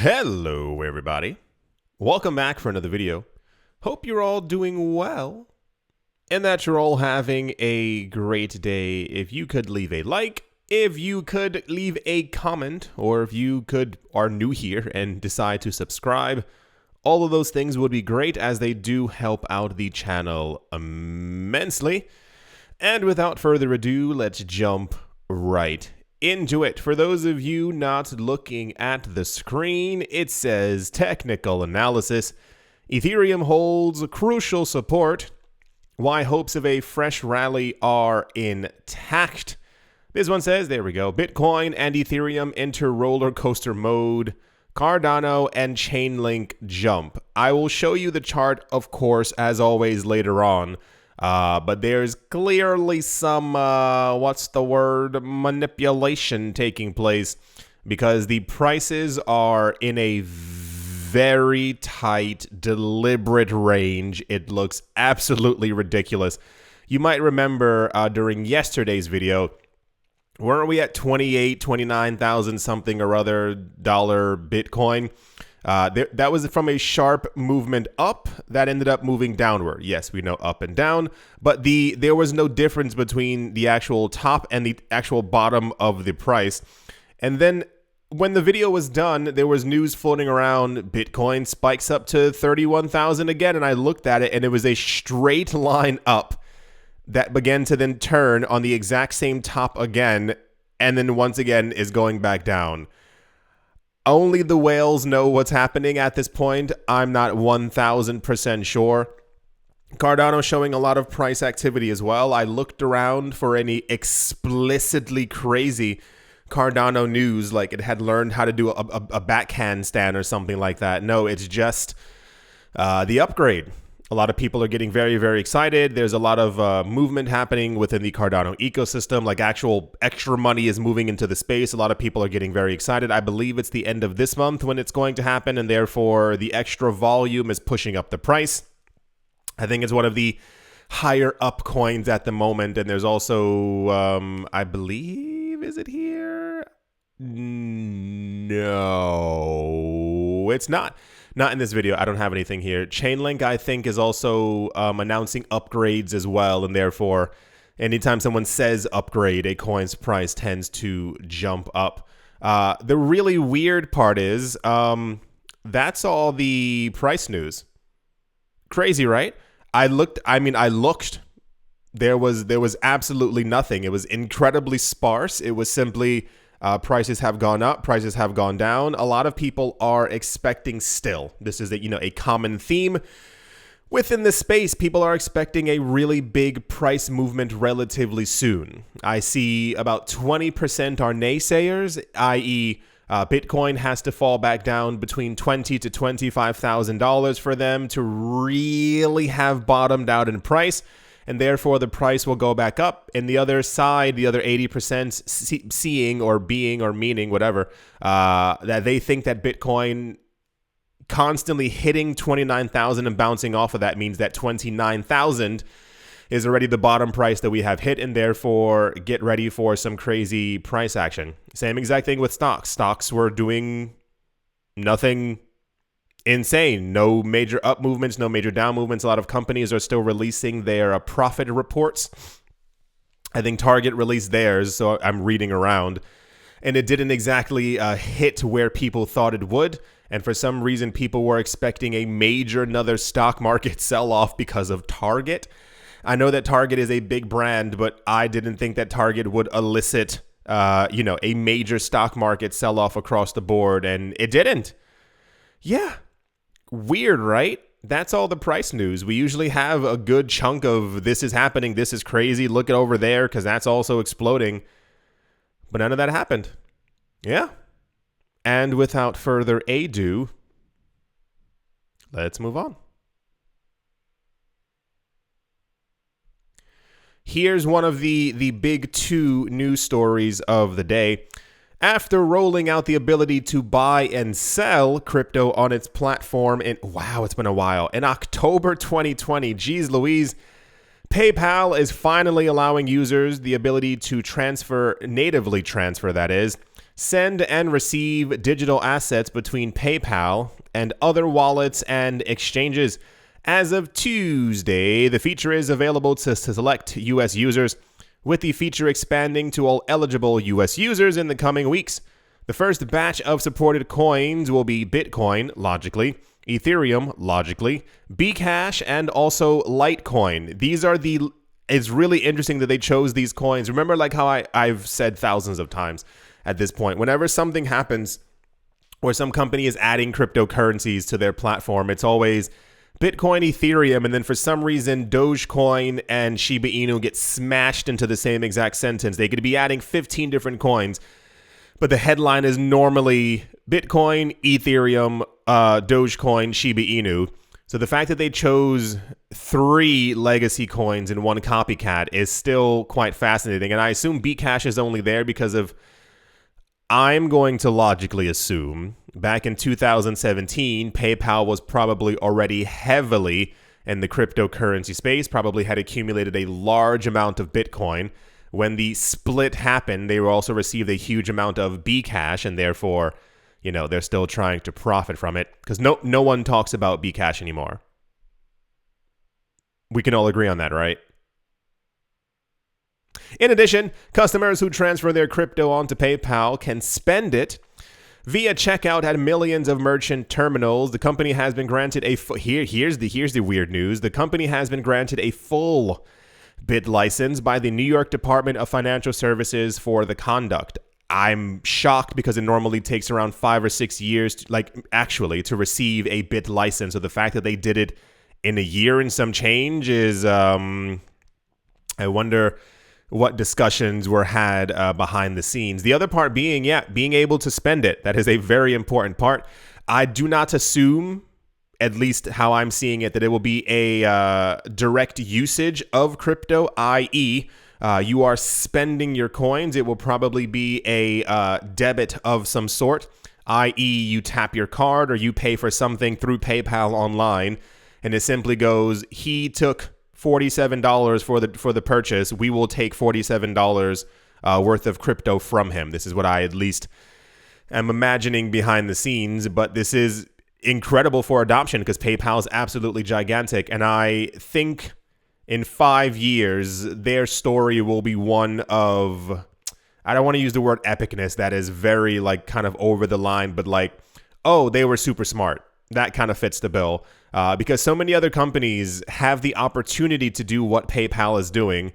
Hello everybody, welcome back for another video. Hope you're all doing well and that you're all having a great day. If you could leave a like, if you could leave a comment, or if you are new here and decide to subscribe, all of those things would be great as they do help out the channel immensely. And without further ado, let's jump right into it. For those of you not looking at the screen, it says technical analysis. Ethereum holds crucial support. Why hopes of a fresh rally are intact. This one says, there we go, Bitcoin and Ethereum enter roller coaster mode. Cardano and Chainlink jump. I will show you the chart, of course, as always later on. But there's clearly some, manipulation taking place because the prices are in a very tight, deliberate range. It looks absolutely ridiculous. You might remember during yesterday's video, weren't we at 29,000 something or other dollar Bitcoin? That was from a sharp movement up that ended up moving downward. Yes, we know up and down, but there was no difference between the actual top and the actual bottom of the price. And then when the video was done, there was news floating around. Bitcoin spikes up to 31,000 again, and I looked at it, and it was a straight line up that began to then turn on the exact same top again, and then once again is going back down. Only the whales know what's happening at this point. I'm not 1,000% sure. Cardano showing a lot of price activity as well. I looked around for any explicitly crazy Cardano news, like it had learned how to do a backhand stand or something like that. No, it's just the upgrade. A lot of people are getting very, very excited. There's a lot of movement happening within the Cardano ecosystem. Like actual extra money is moving into the space. A lot of people are getting very excited. I believe it's the end of this month when it's going to happen, and therefore the extra volume is pushing up the price. I think it's one of the higher up coins at the moment. And there's also, I believe, is it here? No, it's not. Not in this video. I don't have anything here. Chainlink, I think, is also announcing upgrades as well. And therefore, anytime someone says upgrade, a coin's price tends to jump up. The really weird part is that's all the price news. Crazy, right? I looked. There was absolutely nothing. It was incredibly sparse. It was simply prices have gone up, prices have gone down. A lot of people are expecting still. This is a common theme within the space. People are expecting a really big price movement relatively soon. I see about 20% are naysayers, i.e., Bitcoin has to fall back down between $20,000 to $25,000 for them to really have bottomed out in price. And therefore, the price will go back up. And the other side, the other 80% seeing or being or meaning, whatever, that they think that Bitcoin constantly hitting 29,000 and bouncing off of that means that 29,000 is already the bottom price that we have hit. And therefore, get ready for some crazy price action. Same exact thing with stocks. Stocks were doing nothing insane. No major up movements, no major down movements. A lot of companies are still releasing their profit reports. I think Target released theirs, so I'm reading around, and it didn't exactly hit where people thought it would. And for some reason, people were expecting another stock market sell-off because of Target. I know that Target is a big brand, but I didn't think that Target would elicit, a major stock market sell-off across the board, and it didn't. Yeah. Weird, right? That's all the price news. We usually have a good chunk of this is happening, this is crazy, look it over there because that's also exploding. But none of that happened. Yeah. And without further ado, let's move on. Here's one of the big two news stories of the day. After rolling out the ability to buy and sell crypto on its platform wow, it's been a while, in October 2020, geez Louise, PayPal is finally allowing users the ability to natively transfer, that is, send and receive digital assets between PayPal and other wallets and exchanges. As of Tuesday, the feature is available to select U.S. users, with the feature expanding to all eligible U.S. users in the coming weeks. The first batch of supported coins will be Bitcoin, logically, Ethereum, logically, Bcash, and also Litecoin. It's really interesting that they chose these coins. Remember, like how I've said thousands of times at this point, whenever something happens where some company is adding cryptocurrencies to their platform, it's always Bitcoin, Ethereum, and then for some reason, Dogecoin and Shiba Inu get smashed into the same exact sentence. They could be adding 15 different coins, but the headline is normally Bitcoin, Ethereum, Dogecoin, Shiba Inu. So the fact that they chose 3 legacy coins and 1 copycat is still quite fascinating. And I assume Bcash is only there because of, I'm going to logically assume, back in 2017, PayPal was probably already heavily in the cryptocurrency space, probably had accumulated a large amount of Bitcoin. When the split happened, they also received a huge amount of Bcash, and therefore, they're still trying to profit from it, because no one talks about Bcash anymore. We can all agree on that, right? In addition, customers who transfer their crypto onto PayPal can spend it via checkout at millions of merchant terminals. The company has been granted here's the weird news. The company has been granted a full bit license by the New York Department of Financial Services for the conduct. I'm shocked because it normally takes around 5 or 6 years to receive a bit license. So the fact that they did it in a year and some change is, I wonder what discussions were had behind the scenes. The other part being, being able to spend it. That is a very important part. I do not assume, at least how I'm seeing it, that it will be a direct usage of crypto, i.e., you are spending your coins. It will probably be a debit of some sort, i.e., you tap your card or you pay for something through PayPal online, and it simply goes, he took $47 for the purchase. We will take $47 worth of crypto from him. This is what I at least am imagining behind the scenes, but this is incredible for adoption because PayPal is absolutely gigantic, and I think in 5 years their story will be one of, I don't want to use the word epicness, that is very kind of over the line, but they were super smart. That kind of fits the bill. Because so many other companies have the opportunity to do what PayPal is doing,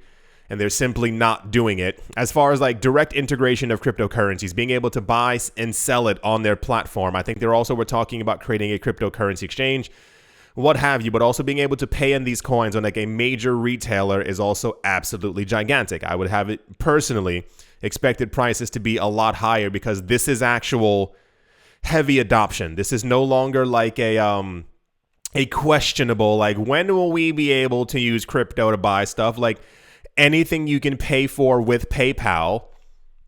and they're simply not doing it. As far as direct integration of cryptocurrencies, being able to buy and sell it on their platform. I think we're talking about creating a cryptocurrency exchange, what have you, but also being able to pay in these coins on a major retailer is also absolutely gigantic. I would have it personally expected prices to be a lot higher because this is actual heavy adoption. This is no longer a questionable, when will we be able to use crypto to buy stuff? Anything you can pay for with PayPal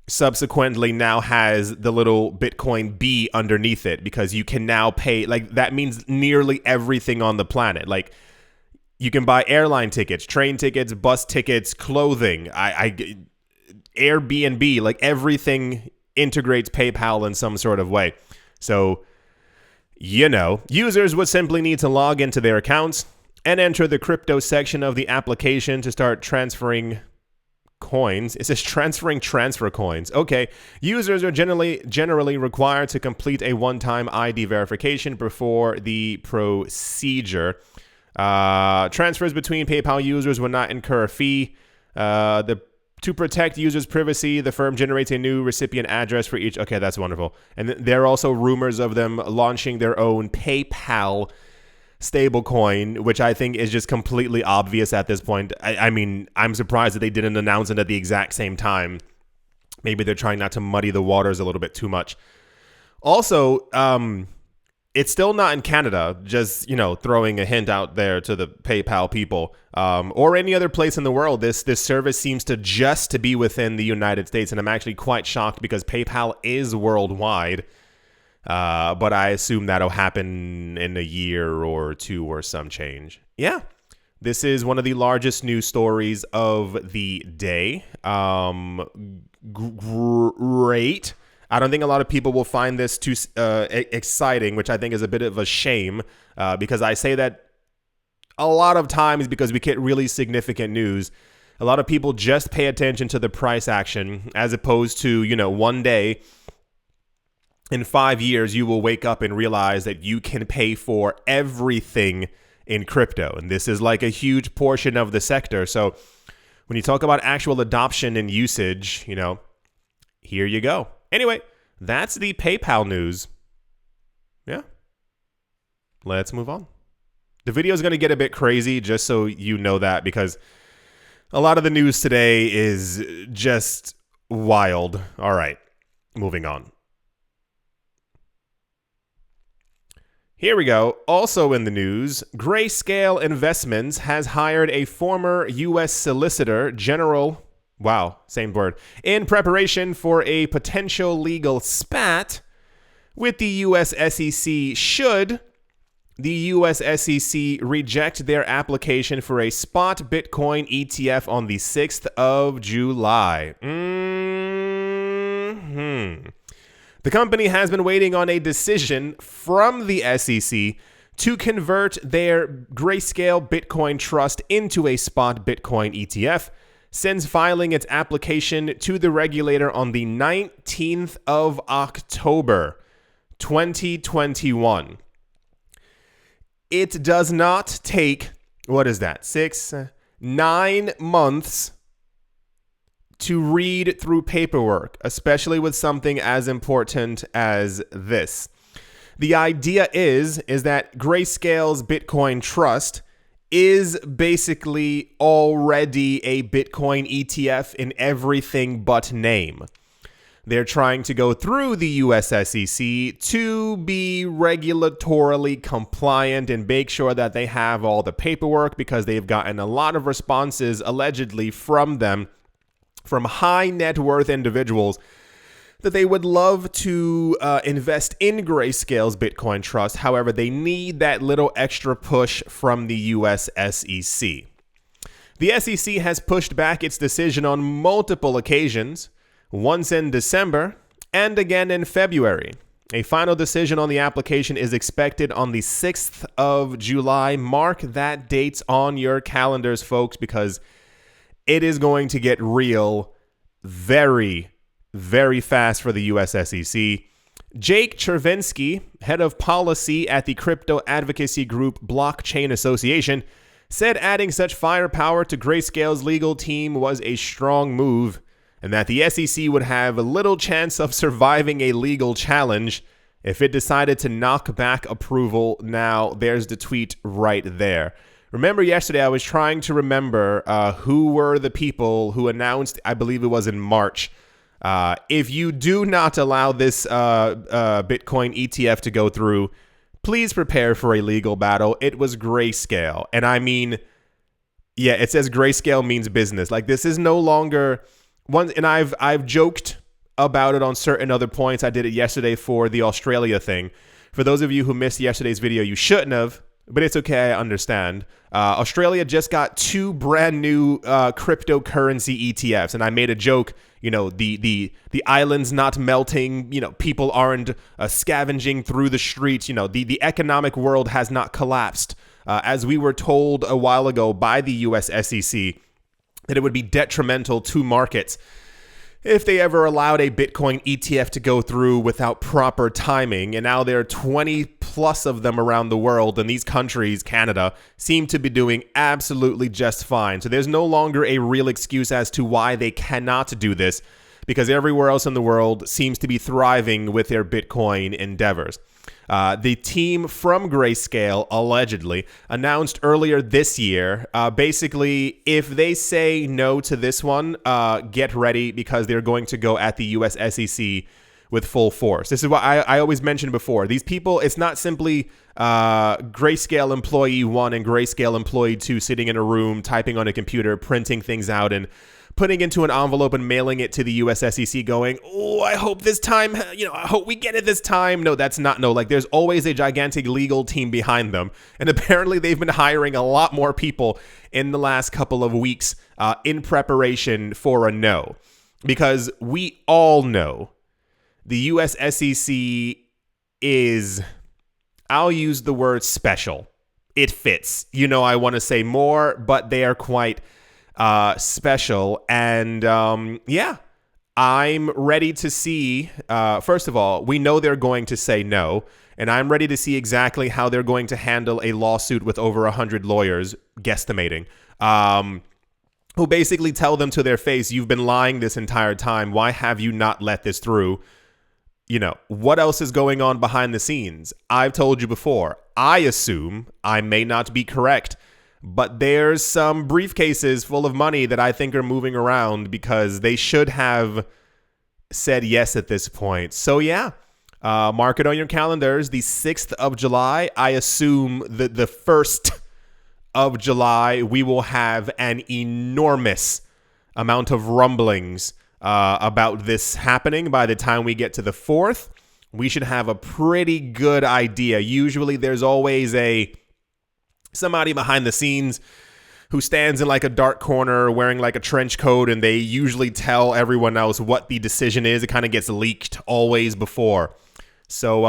subsequently now has the little Bitcoin B underneath it, because you can now pay, that means nearly everything on the planet. You can buy airline tickets, train tickets, bus tickets, clothing, Airbnb, everything integrates PayPal in some sort of way. So, users would simply need to log into their accounts and enter the crypto section of the application to start transferring coins. It says transfer coins. Okay. Users are generally required to complete a one-time ID verification before the procedure. Transfers between PayPal users will not incur a fee. To protect users' privacy, the firm generates a new recipient address for each. Okay, that's wonderful. And there are also rumors of them launching their own PayPal stablecoin, which I think is just completely obvious at this point. I mean, I'm surprised that they didn't announce it at the exact same time. Maybe they're trying not to muddy the waters a little bit too much. Also, it's still not in Canada, just, throwing a hint out there to the PayPal people, or any other place in the world. This service seems to just be within the United States, and I'm actually quite shocked because PayPal is worldwide, but I assume that'll happen in a year or two or some change. Yeah, this is one of the largest news stories of the day. Great. I don't think a lot of people will find this too exciting, which I think is a bit of a shame, because I say that a lot of times because we get really significant news. A lot of people just pay attention to the price action as opposed to, one day in 5 years, you will wake up and realize that you can pay for everything in crypto. And this is like a huge portion of the sector. So when you talk about actual adoption and usage, here you go. Anyway, that's the PayPal news. Yeah. Let's move on. The video is going to get a bit crazy, just so you know that, because a lot of the news today is just wild. All right, moving on. Here we go. Also in the news, Grayscale Investments has hired a former U.S. Solicitor General, in preparation for a potential legal spat with the U.S. SEC should the U.S. SEC reject their application for a spot Bitcoin ETF on the 6th of July. The company has been waiting on a decision from the SEC to convert their Grayscale Bitcoin Trust into a spot Bitcoin ETF since filing its application to the regulator on the 19th of October, 2021. It does not take, 9 months to read through paperwork, especially with something as important as this. The idea is that Grayscale's Bitcoin Trust is basically already a Bitcoin ETF in everything but name. They're trying to go through the US SEC to be regulatorily compliant and make sure that they have all the paperwork, because they've gotten a lot of responses allegedly from them, from high net worth individuals, that they would love to invest in Grayscale's Bitcoin Trust. However, they need that little extra push from the US SEC. The SEC has pushed back its decision on multiple occasions, once in December and again in February. A final decision on the application is expected on the 6th of July. Mark that date on your calendars, folks, because it is going to get real very, very fast for the US SEC. Jake Chervinsky, head of policy at the crypto advocacy group Blockchain Association, said adding such firepower to Grayscale's legal team was a strong move, and that the SEC would have a little chance of surviving a legal challenge if it decided to knock back approval. Now, there's the tweet right there. Remember yesterday I was trying to remember who were the people who announced, I believe it was in March, if you do not allow this Bitcoin ETF to go through, please prepare for a legal battle. It was Grayscale. And I mean, yeah, it says Grayscale means business. Like, this is no longer one, and I've joked about it on certain other points. I did it yesterday for the Australia thing. For those of you who missed yesterday's video, you shouldn't have, but it's okay, I understand. Australia just got 2 brand new cryptocurrency ETFs, and I made a joke, the islands not melting, people aren't scavenging through the streets, the economic world has not collapsed. As we were told a while ago by the US SEC, that it would be detrimental to markets if they ever allowed a Bitcoin ETF to go through without proper timing. And now there are 20 plus of them around the world, and these countries, Canada, seem to be doing absolutely just fine. So there's no longer a real excuse as to why they cannot do this, because everywhere else in the world seems to be thriving with their Bitcoin endeavors. The team from Grayscale allegedly announced earlier this year, basically, if they say no to this one, get ready, because they're going to go at the US SEC with full force. This is what I always mentioned before. These people, it's not simply Grayscale employee 1 and Grayscale employee 2 sitting in a room, typing on a computer, printing things out, and putting into an envelope and mailing it to the US SEC going, oh, I hope this time, I hope we get it this time. No, that's not, no, like, there's always a gigantic legal team behind them. And apparently they've been hiring a lot more people in the last couple of weeks in preparation for a no. Because we all know The US SEC is, I'll use the word special. It fits. I want to say more, but they are quite special. And yeah, I'm ready to see. First of all, we know they're going to say no. And I'm ready to see exactly how they're going to handle a lawsuit with over 100 lawyers, guesstimating, who basically tell them to their face, you've been lying this entire time. Why have you not let this through? What else is going on behind the scenes? I've told you before, I assume, I may not be correct, but there's some briefcases full of money that I think are moving around because they should have said yes at this point. So yeah. Mark it on your calendars, the 6th of July. I assume that the 1st of July, we will have an enormous amount of rumblings about this happening. By the time we get to the 4th, we should have a pretty good idea. Usually there's always somebody behind the scenes who stands in like a dark corner wearing like a trench coat, and they usually tell everyone else what the decision is. It kind of gets leaked always before. So,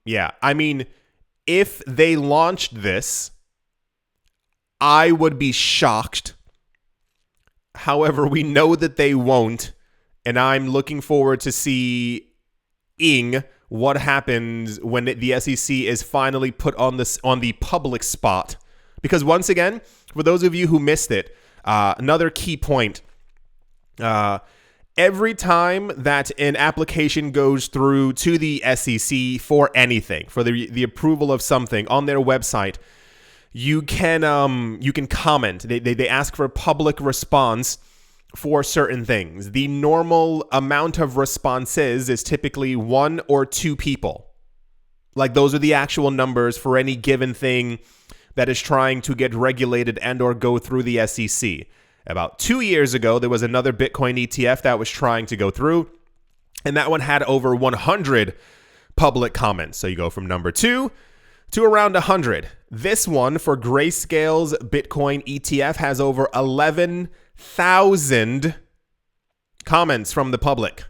yeah, I mean, if they launched this, I would be shocked. However, we know that they won't, and I'm looking forward to seeing what happens when the SEC is finally put on the public spot. Because once again, for those of you who missed it, another key point, every time that an application goes through to the SEC for anything, for the approval of something on their website, you can comment. They ask for a public response for certain things. The normal amount of responses is typically 1 or 2 people. Like those are the actual numbers for any given thing that is trying to get regulated and or go through the SEC. About 2 years ago, there was another Bitcoin ETF that was trying to go through, and that one had over 100 public comments. So you go from number 2 to around 100. This one for Grayscale's Bitcoin ETF has over 11,000 comments from the public.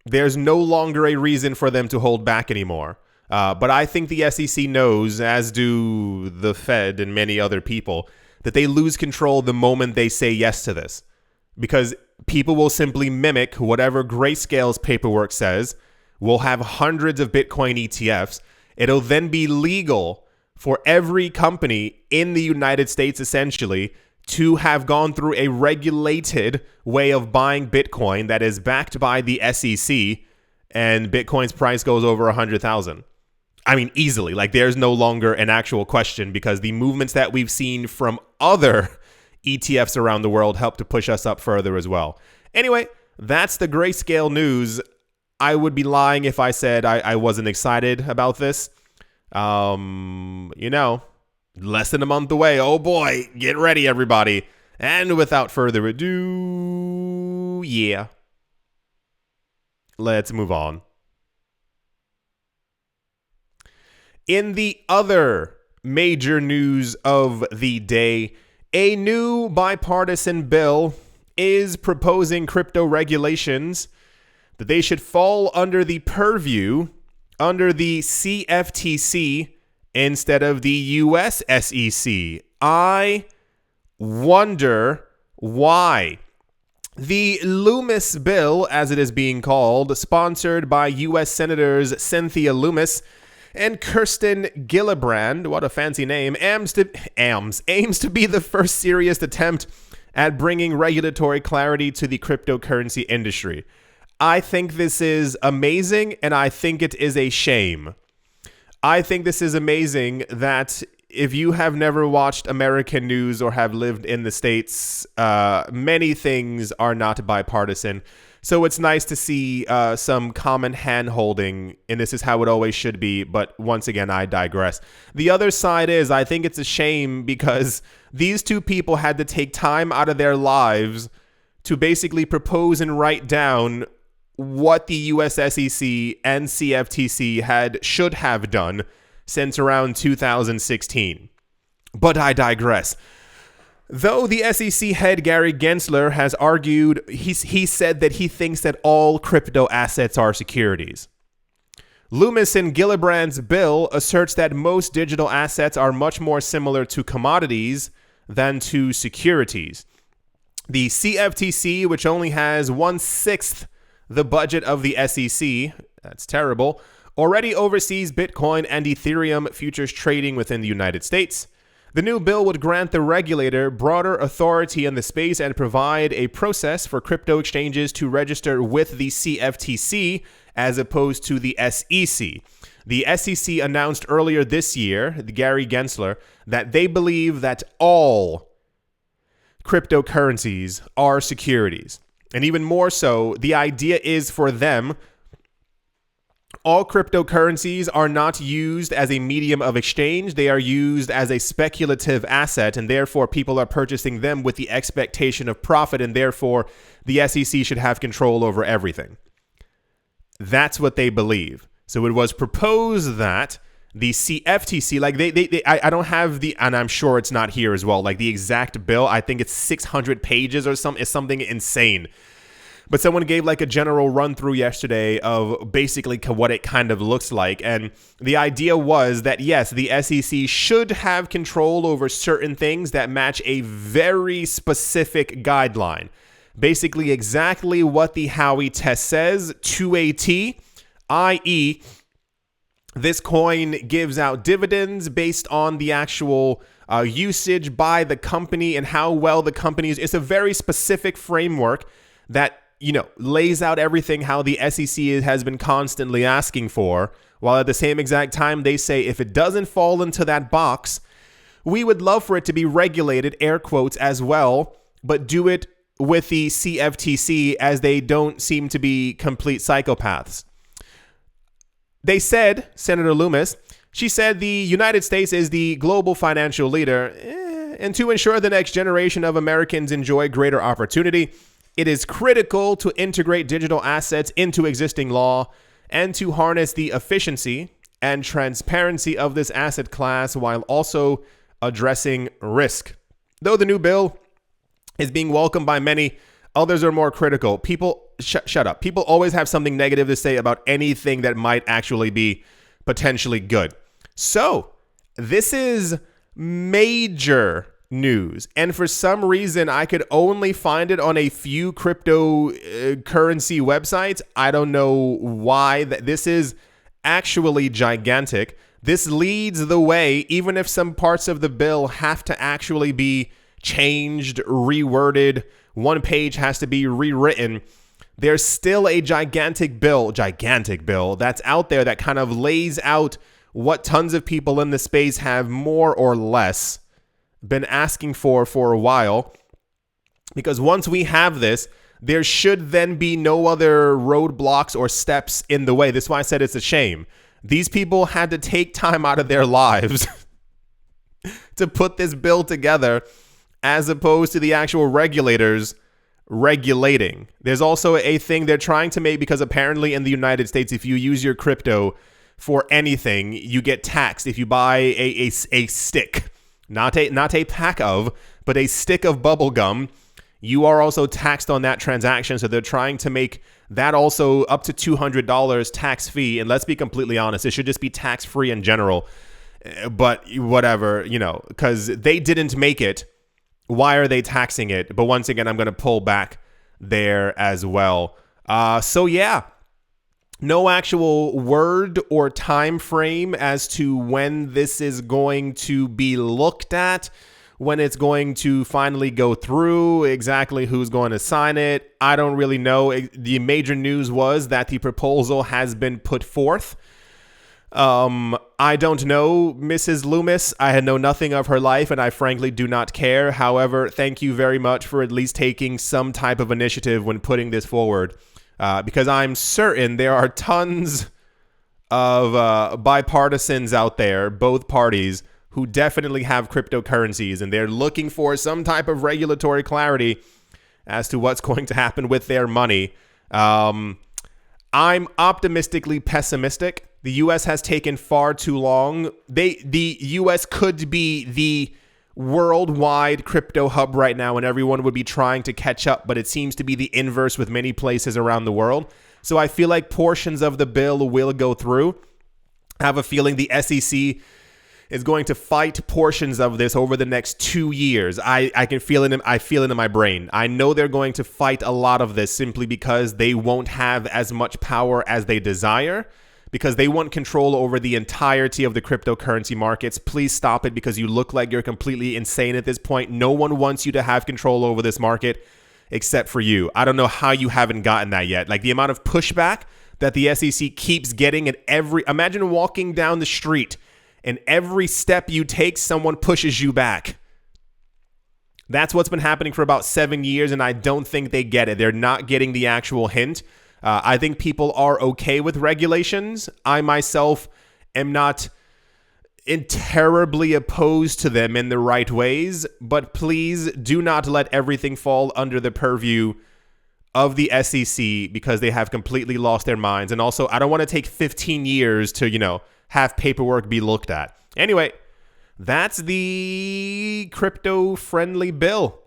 There's no longer a reason for them to hold back anymore. But I think the SEC knows, as do the Fed and many other people, that they lose control the moment they say yes to this. Because people will simply mimic whatever Grayscale's paperwork says. We'll have hundreds of Bitcoin ETFs. It'll then be legal for every company in the United States, essentially, to have gone through a regulated way of buying Bitcoin that is backed by the SEC, and Bitcoin's price goes over 100,000. I mean, easily. Like, there's no longer an actual question because the movements that we've seen from other ETFs around the world help to push us up further as well. Anyway, that's the Grayscale news. I would be lying if I said I wasn't excited about this. Less than a month away. Oh boy, get ready, everybody. And without further ado, yeah, let's move on. In the other major news of the day, a new bipartisan bill is proposing crypto regulations that they should fall under the purview under the CFTC instead of the US SEC. I wonder why. The Loomis bill, as it is being called, sponsored by US Senators Cynthia Loomis and Kirsten Gillibrand, what a fancy name, aims to be the first serious attempt at bringing regulatory clarity to the cryptocurrency industry. I think this is amazing, and I think it is a shame. I think this is amazing that if you have never watched American news or have lived in the States, many things are not bipartisan. So it's nice to see some common hand-holding, and this is how it always should be. But once again, I digress. The other side is I think it's a shame because these two people had to take time out of their lives to basically propose and write down what the US SEC and CFTC should have done since around 2016. But I digress. Though the SEC head Gary Gensler has argued, he said that he thinks that all crypto assets are securities. Loomis and Gillibrand's bill asserts that most digital assets are much more similar to commodities than to securities. The CFTC, which only has 1/6 the budget of the SEC, that's terrible, already oversees Bitcoin and Ethereum futures trading within the United States. The new bill would grant the regulator broader authority in the space and provide a process for crypto exchanges to register with the CFTC as opposed to the SEC. The SEC announced earlier this year, Gary Gensler, that they believe that all cryptocurrencies are securities. And even more so, the idea is for them, all cryptocurrencies are not used as a medium of exchange. They are used as a speculative asset, and therefore people are purchasing them with the expectation of profit, and therefore the SEC should have control over everything. That's what they believe. So it was proposed that the CFTC, like I don't have the, and I'm sure it's not here as well, like the exact bill. I think it's 600 pages or something. It's something insane. But someone gave like a general run through yesterday of basically what it kind of looks like. And the idea was that, yes, the SEC should have control over certain things that match a very specific guideline. Basically exactly what the Howey test says to a T, i.e., this coin gives out dividends based on the actual usage by the company and how well the company is. It's a very specific framework that, lays out everything how the SEC has been constantly asking for, while at the same exact time they say if it doesn't fall into that box, we would love for it to be regulated, air quotes, as well, but do it with the CFTC, as they don't seem to be complete psychopaths. They said, Senator Loomis, she said the United States is the global financial leader, and to ensure the next generation of Americans enjoy greater opportunity, it is critical to integrate digital assets into existing law and to harness the efficiency and transparency of this asset class while also addressing risk. Though the new bill is being welcomed by many, others are more critical. People, shut up. People always have something negative to say about anything that might actually be potentially good. So this is major news. And for some reason, I could only find it on a few cryptocurrency websites. I don't know why. This is actually gigantic. This leads the way, even if some parts of the bill have to actually be changed, reworded, one page has to be rewritten. There's still a gigantic bill that's out there that kind of lays out what tons of people in the space have more or less been asking for a while. Because once we have this, there should then be no other roadblocks or steps in the way. That's why I said it's a shame. These people had to take time out of their lives to put this bill together, as opposed to the actual regulators regulating. There's also a thing they're trying to make, because apparently in the United States, if you use your crypto for anything, you get taxed. If you buy a stick, not a pack of, but a stick of bubble gum, you are also taxed on that transaction. So they're trying to make that also up to $200 tax fee. And let's be completely honest, it should just be tax free in general. But whatever, because they didn't make it. Why are they taxing it? But once again, I'm going to pull back there as well. So yeah, no actual word or time frame as to when this is going to be looked at, when it's going to finally go through, exactly who's going to sign it. I don't really know. The major news was that the proposal has been put forth. I don't know Mrs. Loomis. I know nothing of her life, and I frankly do not care. However, thank you very much for at least taking some type of initiative when putting this forward, because I'm certain there are tons of bipartisans out there, both parties, who definitely have cryptocurrencies, and they're looking for some type of regulatory clarity as to what's going to happen with their money. I'm optimistically pessimistic. The U.S. has taken far too long. The U.S. could be the worldwide crypto hub right now, and everyone would be trying to catch up, but it seems to be the inverse with many places around the world. So I feel like portions of the bill will go through. I have a feeling the SEC is going to fight portions of this over the next 2 years. I can feel it. I feel it in my brain. I know they're going to fight a lot of this simply because they won't have as much power as they desire, because they want control over the entirety of the cryptocurrency markets. Please stop it, because you look like you're completely insane at this point. No one wants you to have control over this market except for you. I don't know how you haven't gotten that yet. Like the amount of pushback that the SEC keeps getting at imagine walking down the street and every step you take, someone pushes you back. That's what's been happening for about 7 years, and I don't think they get it. They're not getting the actual hint. I think people are okay with regulations. I myself am not terribly opposed to them in the right ways, but please do not let everything fall under the purview of the SEC, because they have completely lost their minds. And also, I don't want to take 15 years to, have paperwork be looked at. Anyway, that's the crypto-friendly bill.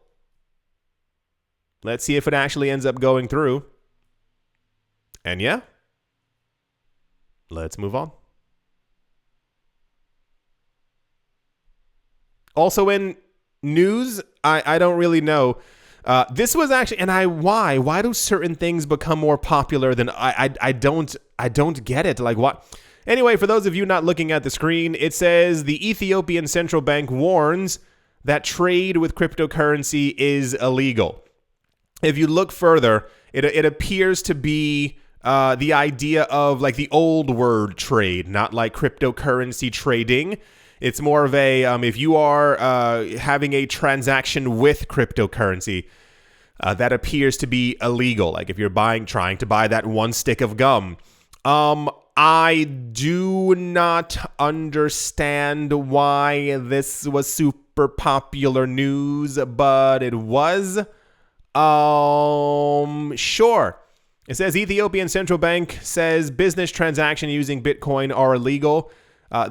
Let's see if it actually ends up going through. And yeah, let's move on. Also in news, I don't really know. This was actually, and why do certain things become more popular than I don't get it. Like what? Anyway, for those of you not looking at the screen, it says the Ethiopian central bank warns that trade with cryptocurrency is illegal. If you look further, it appears to be the idea of like the old word trade, not like cryptocurrency trading. It's more of a, if you are having a transaction with cryptocurrency, that appears to be illegal. Like if you're trying to buy that one stick of gum. I do not understand why this was super popular news, but it was. Sure. It says Ethiopian central bank says business transaction using Bitcoin are illegal.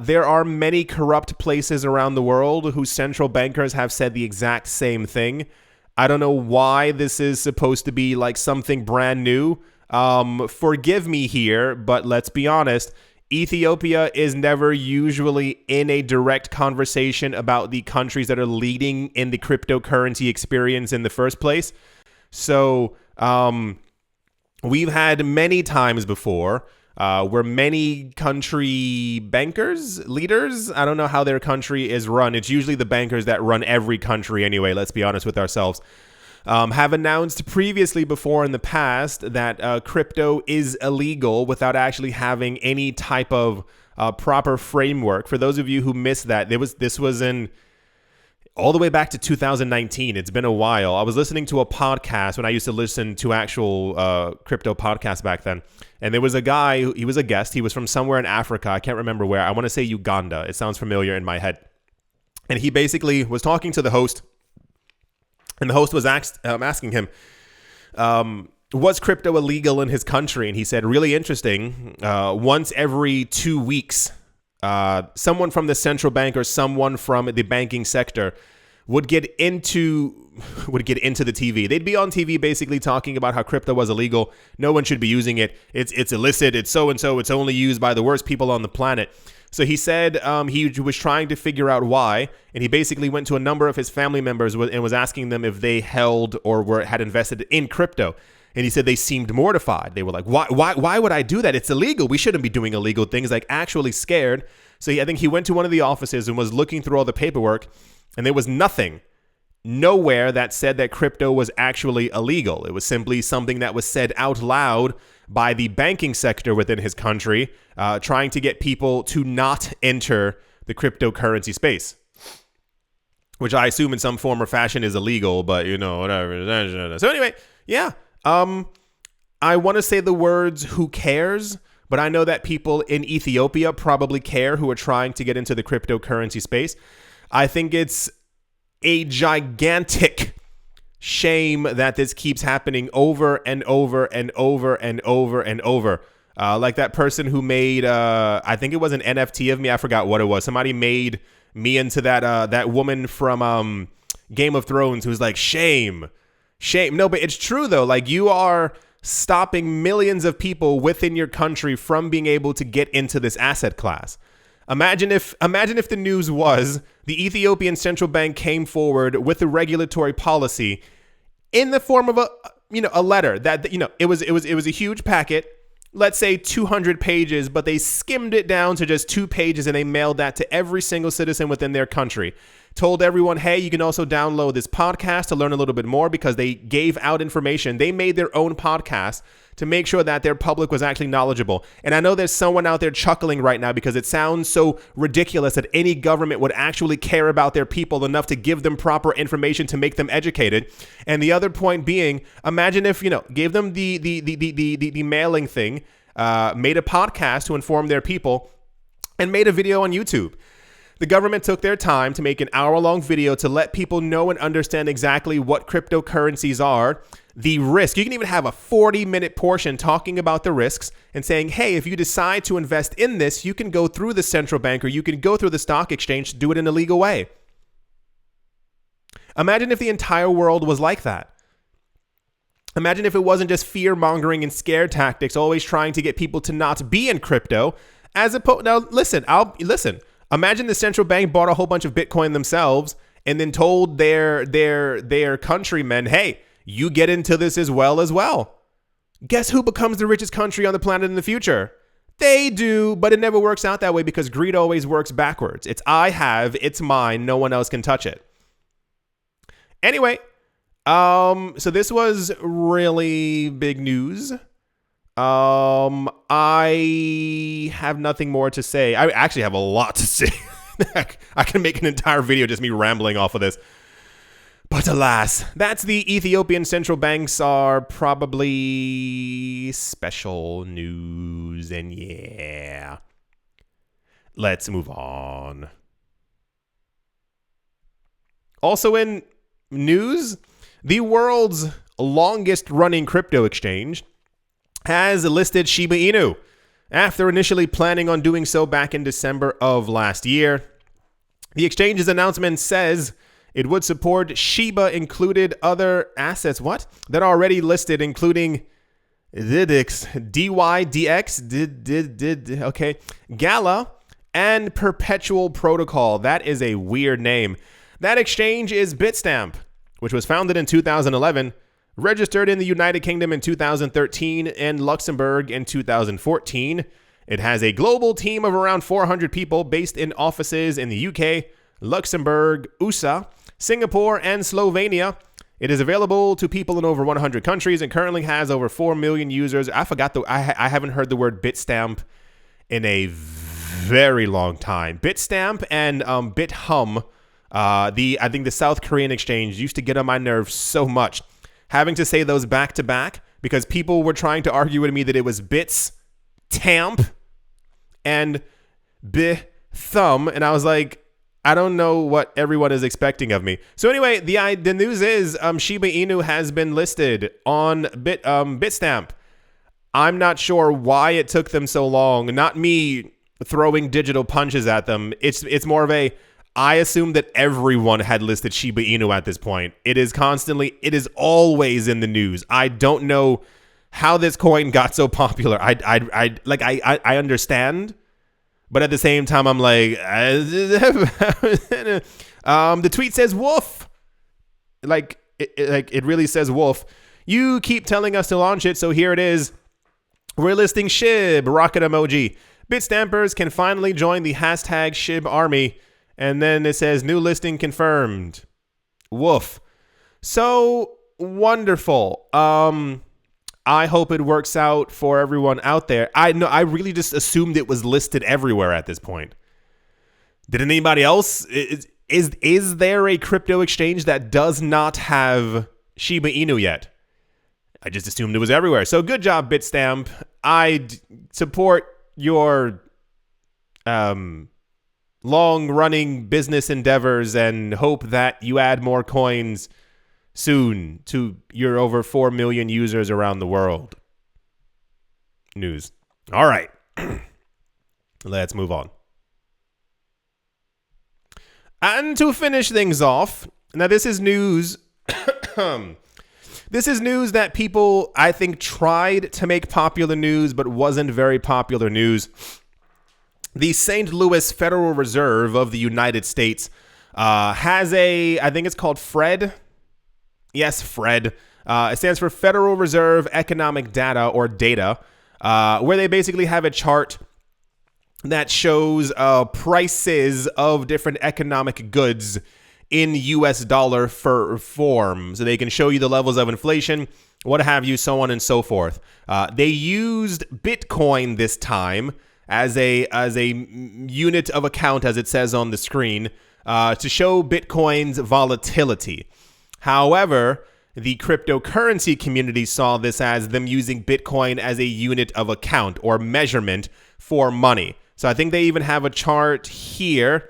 There are many corrupt places around the world whose central bankers have said the exact same thing. I don't know why this is supposed to be like something brand new. Forgive me here, but let's be honest. Ethiopia is never usually in a direct conversation about the countries that are leading in the cryptocurrency experience in the first place. So, we've had many times before where many country leaders, I don't know how their country is run. It's usually the bankers that run every country anyway, let's be honest with ourselves. Have announced previously before in the past that crypto is illegal without actually having any type of proper framework. For those of you who missed that, this was in all the way back to 2019. It's been a while. I was listening to a podcast when I used to listen to actual crypto podcasts back then. And there was a guy, he was a guest. He was from somewhere in Africa. I can't remember where. I want to say Uganda. It sounds familiar in my head. And he basically was talking to the host. And the host was asking him, was crypto illegal in his country? And he said, really interesting. Once every 2 weeks, someone from the central bank or someone from the banking sector would get into the TV. They'd be on TV basically talking about how crypto was illegal. No one should be using it. It's illicit. It's so-and-so. It's only used by the worst people on the planet. So he said he was trying to figure out why, and he basically went to a number of his family members and was asking them if they held or had invested in crypto. And he said they seemed mortified. They were like, why would I do that? It's illegal. We shouldn't be doing illegal things, like actually scared. So I think he went to one of the offices and was looking through all the paperwork, and there was nowhere that said that crypto was actually illegal. It was simply something that was said out loud by the banking sector within his country, trying to get people to not enter the cryptocurrency space, which I assume in some form or fashion is illegal, but whatever. So anyway, yeah. I want to say the words "who cares," but I know that people in Ethiopia probably care who are trying to get into the cryptocurrency space. I think it's a gigantic shame that this keeps happening over and over and over and over and over. Like that person who made, I think it was an NFT of me. I forgot what it was. Somebody made Me into that woman from Game of Thrones who's like, shame. No, but it's true though. Like, you are stopping millions of people within your country from being able to get into this asset class. Imagine if the news was the Ethiopian central bank came forward with a regulatory policy in the form of a letter that, it was a huge packet, let's say 200 pages, but they skimmed it down to just 2 pages and they mailed that to every single citizen within their country. Told everyone, hey, you can also download this podcast to learn a little bit more, because they gave out information. They made their own podcast to make sure that their public was actually knowledgeable. And I know there's someone out there chuckling right now because it sounds so ridiculous that any government would actually care about their people enough to give them proper information to make them educated. And the other point being, imagine if, gave them the mailing thing, made a podcast to inform their people, and made a video on YouTube. The government took their time to make an hour-long video to let people know and understand exactly what cryptocurrencies are, the risk. You can even have a 40-minute portion talking about the risks and saying, hey, if you decide to invest in this, you can go through the central bank or you can go through the stock exchange to do it in a legal way. Imagine if the entire world was like that. Imagine if it wasn't just fear-mongering and scare tactics, always trying to get people to not be in crypto. Now, listen. Imagine the central bank bought a whole bunch of Bitcoin themselves and then told their countrymen, hey, you get into this as well. Guess who becomes the richest country on the planet in the future? They do, but it never works out that way because greed always works backwards. It's I have, it's mine, no one else can touch it. Anyway, so this was really big news. I have nothing more to say. I actually have a lot to say. I can make an entire video just me rambling off of this. But alas, that's the Ethiopian central banks are probably special news. And yeah, let's move on. Also in news, the world's longest running crypto exchange has listed Shiba Inu after initially planning on doing so back in December of last year. The exchange's announcement says it would support Shiba included other assets that are already listed, including DYDX, Gala, and Perpetual Protocol. That is a weird name. That exchange is Bitstamp, which was founded in 2011, registered in the United Kingdom in 2013 and Luxembourg in 2014. It has a global team of around 400 people based in offices in the UK, Luxembourg, USA, Singapore, and Slovenia. It is available to people in over 100 countries and currently has over 4 million users. I haven't heard the word Bitstamp in a very long time. Bitstamp and BitHum, I think the South Korean exchange, used to get on my nerves so much. Having to say those back to back because people were trying to argue with me that it was Bits Tamp and Thumb, and I was like, I don't know what everyone is expecting of me. So anyway, the news is Shiba Inu has been listed on Bitstamp. I'm not sure why it took them so long. Not me throwing digital punches at them. It's more of I assume that everyone had listed Shiba Inu at this point. It is always in the news. I don't know how this coin got so popular. I understand, but at the same time, I'm like, the tweet says "woof," it really says "woof." You keep telling us to launch it, so here it is. We're listing SHIB, rocket emoji. Bitstampers can finally join the hashtag SHIB army. And then it says new listing confirmed. Woof. So wonderful. I hope it works out for everyone out there. I really just assumed it was listed everywhere at this point. Did anybody else? Is there a crypto exchange that does not have Shiba Inu yet? I just assumed it was everywhere. So good job, Bitstamp. I support your long-running business endeavors and hope that you add more coins soon to your over 4 million users around the world. News. All right. Let's move on. And to finish things off, now this is news. This is news that people, I think, tried to make popular news, but wasn't very popular news. The St. Louis Federal Reserve of the United States has I think it's called FRED. Yes, FRED. It stands for Federal Reserve Economic Data or Data, where they basically have a chart that shows prices of different economic goods in US dollar form. So they can show you the levels of inflation, what have you, so on and so forth. They used Bitcoin this time as a unit of account, as it says on the screen, to show Bitcoin's volatility. However, the cryptocurrency community saw this as them using Bitcoin as a unit of account or measurement for money. So I think they even have a chart here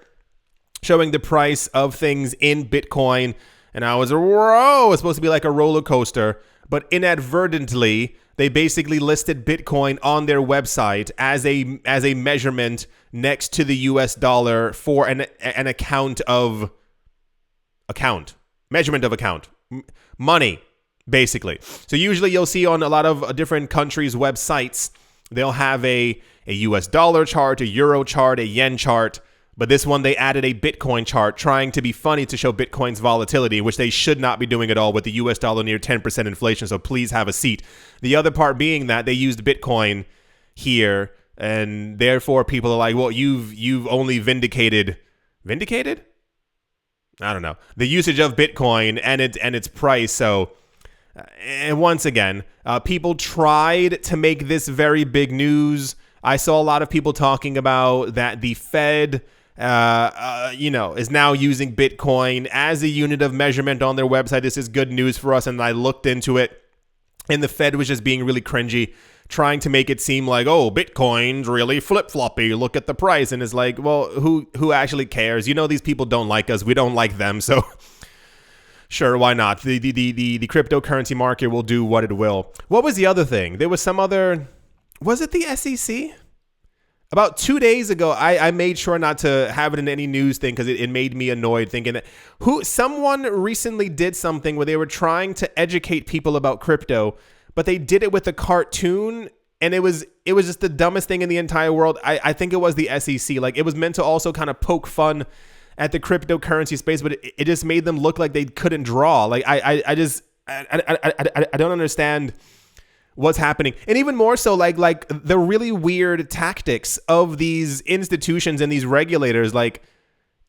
showing the price of things in Bitcoin. And I was, whoa, it's supposed to be like a roller coaster. But inadvertently, they basically listed Bitcoin on their website as a measurement next to the US dollar for an measurement of account. Money, basically. So usually you'll see on a lot of different countries' websites, they'll have a US dollar chart, a euro chart, a yen chart. But this one, they added a Bitcoin chart trying to be funny to show Bitcoin's volatility, which they should not be doing at all with the US dollar near 10% inflation. So please have a seat. The other part being that they used Bitcoin here, and therefore people are like, well, you've only vindicated? I don't know. The usage of Bitcoin and its price. So, and once again, people tried to make this very big news. I saw a lot of people talking about that the Fed, is now using Bitcoin as a unit of measurement on their website. This is good news for us. And I looked into it, and the Fed was just being really cringy, trying to make it seem like, oh, Bitcoin's really flip-floppy. Look at the price. And it's like, well, who actually cares? You know, these people don't like us. We don't like them. So sure, why not? The cryptocurrency market will do what it will. What was the other thing? There was some other, was it the SEC? About 2 days ago, I made sure not to have it in any news thing because it made me annoyed thinking that someone recently did something where they were trying to educate people about crypto, but they did it with a cartoon, and it was just the dumbest thing in the entire world. I think it was the SEC. Like, it was meant to also kind of poke fun at the cryptocurrency space, but it just made them look like they couldn't draw. Like, I don't understand what's happening. And even more so, like the really weird tactics of these institutions and these regulators. Like,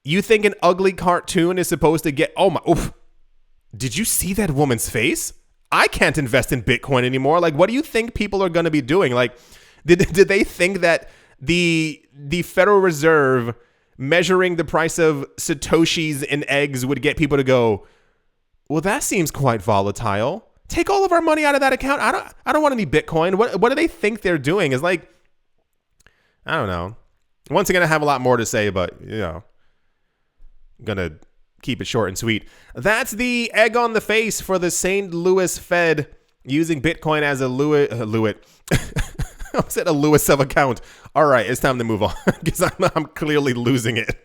you think an ugly cartoon is supposed to get, did you see that woman's face? I can't invest in Bitcoin anymore. Like, what do you think people are going to be doing? Like, did they think that the Federal Reserve measuring the price of Satoshis and eggs would get people to go, well, that seems quite volatile. Take all of our money out of that account. I don't want any Bitcoin. What do they think they're doing? Is like, I don't know. Once again, I have a lot more to say, but I'm gonna keep it short and sweet. That's the egg on the face for the St. Louis Fed using Bitcoin as a Lewis. I said a Lewis of account. All right, it's time to move on because I'm clearly losing it.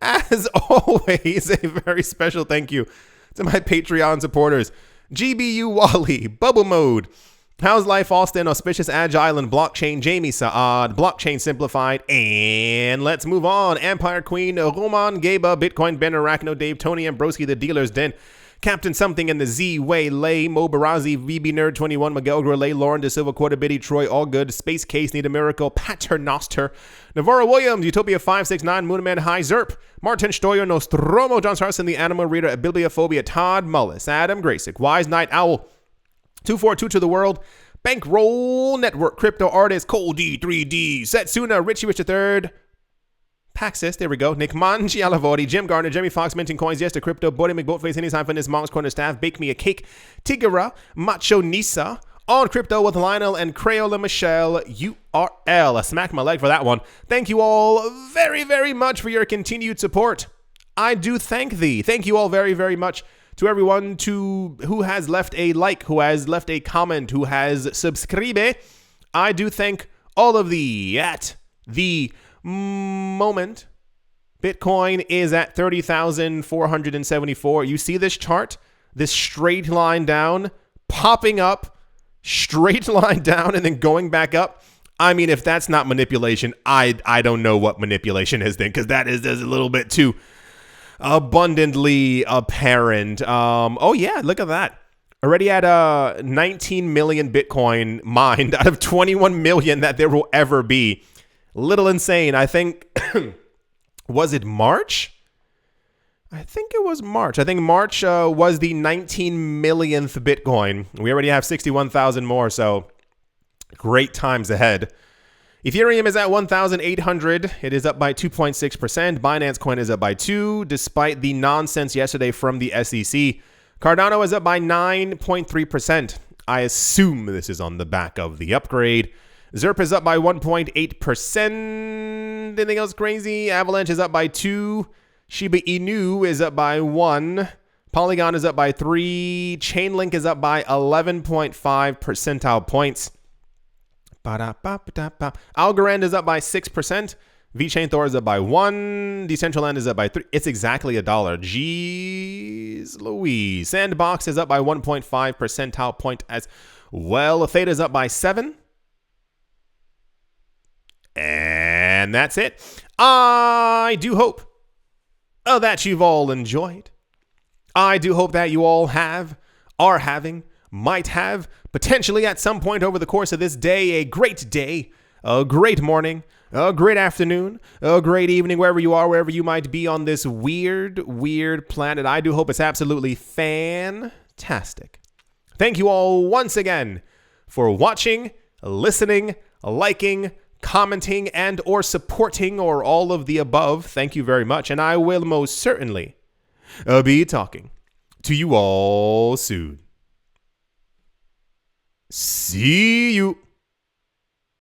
As always, a very special thank you to my Patreon supporters, GBU Wally, Bubble Mode, How's Life Austin, Auspicious Agile, and Blockchain Jamie Saad, Blockchain Simplified, and let's move on. Empire Queen, Roman Gaba, Bitcoin Ben Arachno, Dave, Tony Ambroski, The Dealer's Den, Captain Something in the Z, Way, Lay, Mo Barazi, VB Nerd 21, Miguel Grelay, Lauren De Silva, Quarter Biddy, Troy All Good, Space Case, Need a Miracle, Paternoster, Navarro Williams, Utopia 569, Moonman High, Zerp, Martin Stoyer, Nostromo, John Sarson, The Animal Reader, Bibliophobia, Todd Mullis, Adam Graysick, Wise Night Owl, 242 to the World, Bankroll Network, Crypto Artist, Cole D3D, Setsuna, Richie Rich III, Paxis, there we go. Nick Mangi, Alavori, Jim Garner, Jimmy Fox, Minting Coins, Yes to Crypto, Bodie McBoatface, Anytime Fitness, Monk's Corner Staff, Bake Me a Cake, Tigara, Macho Nisa, On Crypto with Lionel and Crayola Michelle, URL. I smacked my leg for that one. Thank you all very, very much for your continued support. I do thank thee. Thank you all very, very much to everyone who has left a like, who has left a comment, who has subscribed. I do thank all of thee at the moment. Bitcoin is at 30,474. You see this chart? This straight line down, popping up, straight line down, and then going back up. I mean, if that's not manipulation, I don't know what manipulation is then, because that is a little bit too abundantly apparent. Oh yeah, look at that. Already at 19 million Bitcoin mined out of 21 million that there will ever be. Little insane. I think, was it March? I think it was March. I think March was the 19 millionth Bitcoin. We already have 61,000 more, so great times ahead. Ethereum is at 1,800. It is up by 2.6%. Binance Coin is up by 2%, despite the nonsense yesterday from the SEC. Cardano is up by 9.3%. I assume this is on the back of the upgrade. Zerp is up by 1.8%. Anything else crazy? Avalanche is up by 2%. Shiba Inu is up by 1%. Polygon is up by 3%. Chainlink is up by 11.5 percentile points. Algorand is up by 6%. VeChain Thor is up by 1%. Decentraland is up by 3%. It's exactly $1. Jeez Louise. Sandbox is up by 1.5 percentile point as well. Theta is up by 7%. And that's it. I do hope that you've all enjoyed. I do hope that you all are having, might have, potentially at some point over the course of this day, a great morning, a great afternoon, a great evening, wherever you are, wherever you might be on this weird planet. I do hope it's absolutely fantastic. Thank you all once again for watching, listening, liking, commenting, and or supporting, or all of the above. Thank you very much, and I will most certainly be talking to you all soon. See you.